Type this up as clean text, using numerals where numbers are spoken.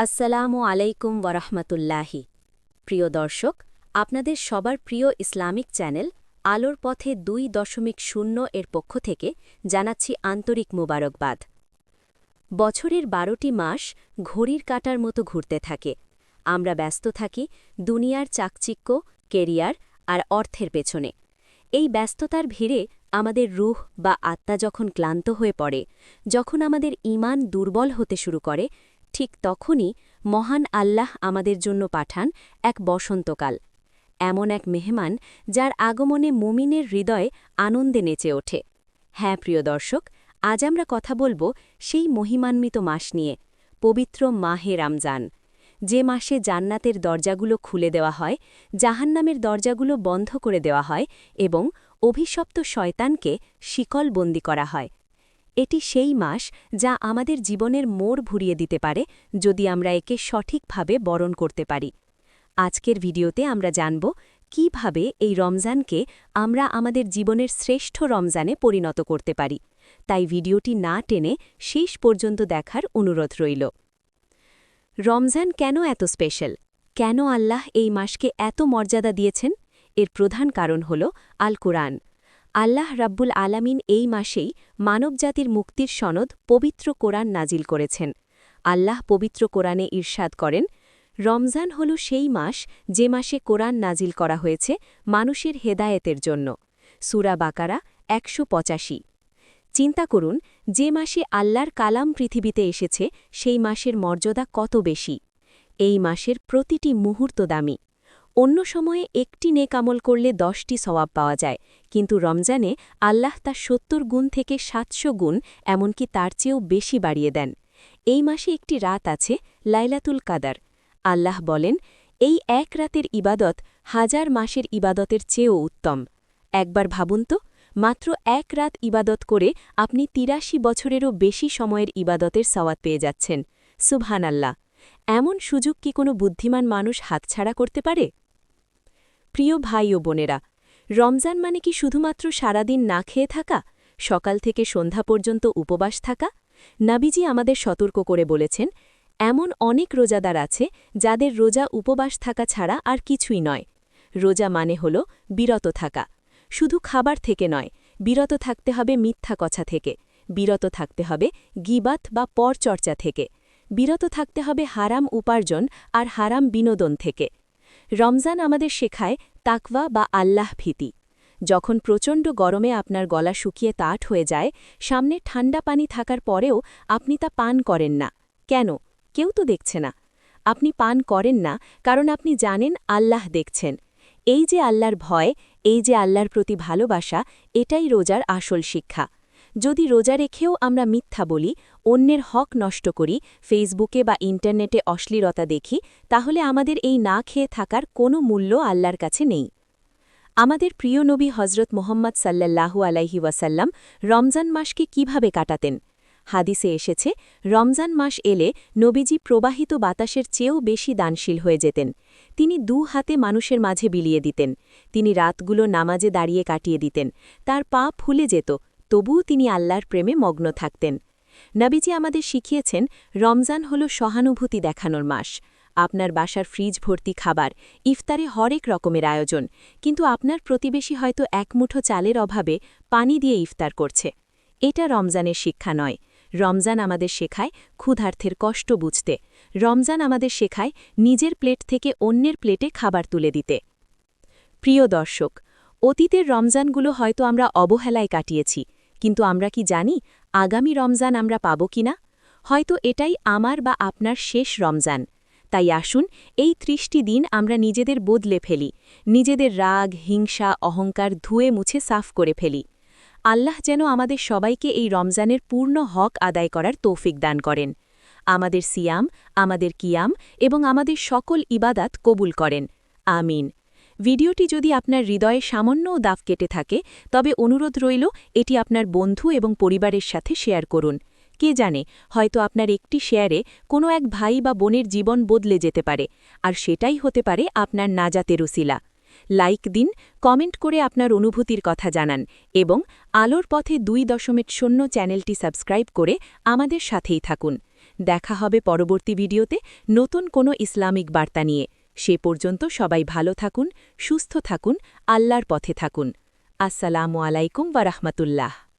আসসালামু আলাইকুম ওয়ারাহমাতুল্লাহি। প্রিয় দর্শক, আপনাদের সবার প্রিয় ইসলামিক চ্যানেল আলোর পথে 2.0 এর পক্ষ থেকে জানাচ্ছি আন্তরিক মোবারকবাদ। বছরের 12টি মাস ঘড়ির কাঁটার মতো ঘুরতে থাকে। আমরা ব্যস্ত থাকি দুনিয়ার চাকচিক্য, কেরিয়ার আর অর্থের পেছনে। এই ব্যস্ততার ভিড়ে আমাদের রূহ বা আত্মা যখন ক্লান্ত হয়ে পড়ে, যখন আমাদের ঈমান দুর্বল হতে শুরু করে, ঠিক তখনই মহান আল্লাহ আমাদের জন্য পাঠান এক বসন্তকাল, এমন এক মেহমান যার আগমনে মুমিনের হৃদয়ে আনন্দে নেচে ওঠে। হ্যাঁ প্রিয় দর্শক, আজ আমরা কথা বলবো সেই মহিমান্বিত মাস নিয়ে, পবিত্র মাহে রমজান, যে মাসে জান্নাতের দরজাগুলো খুলে দেওয়া হয়, জাহান্নামের দরজাগুলো বন্ধ করে দেওয়া হয় এবং অভিশপ্ত শয়তানকে শিকলবন্দি করা হয়। এটি সেই মাস যা আমাদের জীবনের মোড় ঘুরিয়ে দিতে পারে যদি আমরা একে সঠিকভাবে বরণ করতে পারি। আজকের ভিডিওতে আমরা জানব কিভাবে এই রমজানকে আমরা আমাদের জীবনের শ্রেষ্ঠ রমজানে পরিণত করতে পারি। তাই ভিডিওটি না টেনে শেষ পর্যন্ত দেখার অনুরোধ রইল। রমজান কেন এত স্পেশাল? কেন আল্লাহ এই মাসকে এত মর্যাদা দিয়েছেন? এর প্রধান কারণ হল আল কুরআন। আল্লাহ রাব্বুল আলামিন এই মাসেই মানবজাতির মুক্তির সনদ পবিত্র কোরআন নাজিল করেছেন। আল্লাহ পবিত্র কোরআনে ইরশাদ করেন, রমজান হল সেই মাস যে মাসে কোরআন নাজিল করা হয়েছে মানুষের হেদায়েতের জন্য। সূরা বাকারা 185। চিন্তা করুন, যে মাসে আল্লাহর কালাম পৃথিবীতে এসেছে সেই মাসের মর্যাদা কত বেশি। এই মাসের প্রতিটি মুহূর্ত দামি। অন্য সময়ে একটি নেক আমল করলে 10টি সওয়াব পাওয়া যায়, কিন্তু রমজানে আল্লাহ তা 70 গুণ থেকে 700 গুণ, এমনকি তার চেয়েও বেশি বাড়িয়ে দেন। এই মাসে একটি রাত আছে, লাইলাতুল কাদার। আল্লাহ বলেন, এই এক রাতের ইবাদত 1000 মাসের ইবাদতের চেয়েও উত্তম। একবার ভাবুন তো, মাত্র এক রাত ইবাদত করে আপনি 83 বছরেরও বেশি সময়ের ইবাদতের সওয়াব পেয়ে যাচ্ছেন। সুবহানাল্লাহ! এমন সুযোগ কি কোনো বুদ্ধিমান মানুষ হাতছাড়া করতে পারে? প্রিয় ভাই ও বোনেরা, রমজান মানে কি শুধুমাত্র সারাদিন না খেয়ে থাকা, সকাল থেকে সন্ধ্যা পর্যন্ত উপবাস থাকা? নবীজি আমাদের সতর্ক করে বলেছেন, এমন অনেক রোজাদার আছে যাদের রোজা উপবাস থাকা ছাড়া আর কিছুই নয়। রোজা মানে হল বিরত থাকা। শুধু খাবার থেকে নয়, বিরত থাকতে হবে মিথ্যা কথা থেকে, বিরত থাকতে হবে গীবাত বা পরচর্চা থেকে, বিরত থাকতে হবে হারাম উপার্জন আর হারাম বিনোদন থেকে। রমজান আমাদের শেখায় তাকওয়া বা আল্লাহ ভীতি। যখন প্রচণ্ড গরমে আপনার গলা শুকিয়ে তাট হয়ে যায়, সামনে ঠান্ডা পানি থাকার পরেও আপনি তা পান করেন না। কেন? কেউ তো দেখছে না। আপনি পান করেন না কারণ আপনি জানেন আল্লাহ দেখছেন। এই যে আল্লাহর ভয়, এই যে আল্লাহর প্রতি ভালোবাসা, এটাই রোজার আসল শিক্ষা। যদি রোজা রেখেও আমরা মিথ্যা বলি, অন্যের হক নষ্ট করি, ফেসবুকে বা ইন্টারনেটে অশ্লীলতা দেখি, তাহলে আমাদের এই না খেয়ে থাকার কোনো মূল্য আল্লাহর কাছে নেই। আমাদের প্রিয় নবী হজরত মুহাম্মদ সাল্লাল্লাহু আলাইহি ওয়াসাল্লাম রমজান মাসকে কিভাবে কাটাতেন? হাদিসে এসেছে, রমজান মাস এলে নবীজি প্রবাহিত বাতাসের চেয়েও বেশি দানশীল হয়ে যেতেন। তিনি 2 হাতে মানুষের মাঝে বিলিয়ে দিতেন। তিনি রাতগুলো নামাজে দাঁড়িয়ে কাটিয়ে দিতেন। তার পা ফুলে যেত, তবুও তিনি আল্লাহর প্রেমে মগ্ন থাকতেন। নবীজি আমাদের শিখিয়েছেন, রমজান হল সহানুভূতি দেখানোর মাস। আপনার বাসার ফ্রিজ ভর্তি খাবার, ইফতারে হরেক রকমের আয়োজন, কিন্তু আপনার প্রতিবেশী হয়তো এক মুঠো চালের অভাবে পানি দিয়ে ইফতার করছে। এটা রমজানের শিক্ষা নয়। রমজান আমাদের শেখায় ক্ষুধার্থের কষ্ট বুঝতে। রমজান আমাদের শেখায় নিজের প্লেট থেকে অন্যের প্লেটে খাবার তুলে দিতে। প্রিয় দর্শক, অতীতের রমজানগুলো হয়তো আমরা অবহেলায় কাটিয়েছি, কিন্তু আমরা কি জানি আগামী রমজান আমরা পাব কিনা? হয়তো এটাই আমার বা আপনার শেষ রমজান। তাই আসুন এই 30টি দিন আমরা নিজেদের বদলে ফেলি, নিজেদের রাগ, হিংসা, অহংকার ধুয়ে মুছে সাফ করে ফেলি। আল্লাহ যেন আমাদের সবাইকে এই রমজানের পূর্ণ হক আদায় করার তৌফিক দান করেন। আমাদের সিয়াম, আমাদের কিয়াম এবং আমাদের সকল ইবাদাত কবুল করেন। আমিন। ভিডিওটি যদি আপনার হৃদয়ে সামান্যও দাগ কেটে থাকে, তবে অনুরোধ রইল এটি আপনার বন্ধু এবং পরিবারের সাথে শেয়ার করুন। কে জানে, হয়তো আপনার একটি শেয়ারে কোনো এক ভাই বা বোনের জীবন বদলে যেতে পারে, আর সেটাই হতে পারে আপনার নাজাতের উসিলা। লাইক দিন, কমেন্ট করে আপনার অনুভূতির কথা জানান এবং আলোর পথে 2.0 চ্যানেলটি সাবস্ক্রাইব করে আমাদের সাথেই থাকুন। দেখা হবে পরবর্তী ভিডিওতে নতুন কোনো ইসলামিক বার্তা নিয়ে। সে পর্যন্ত সবাই ভালো থাকুন, সুস্থ থাকুন, আল্লাহর পথে থাকুন। আসসালামু আলাইকুম ওয়া রাহমাতুল্লাহ।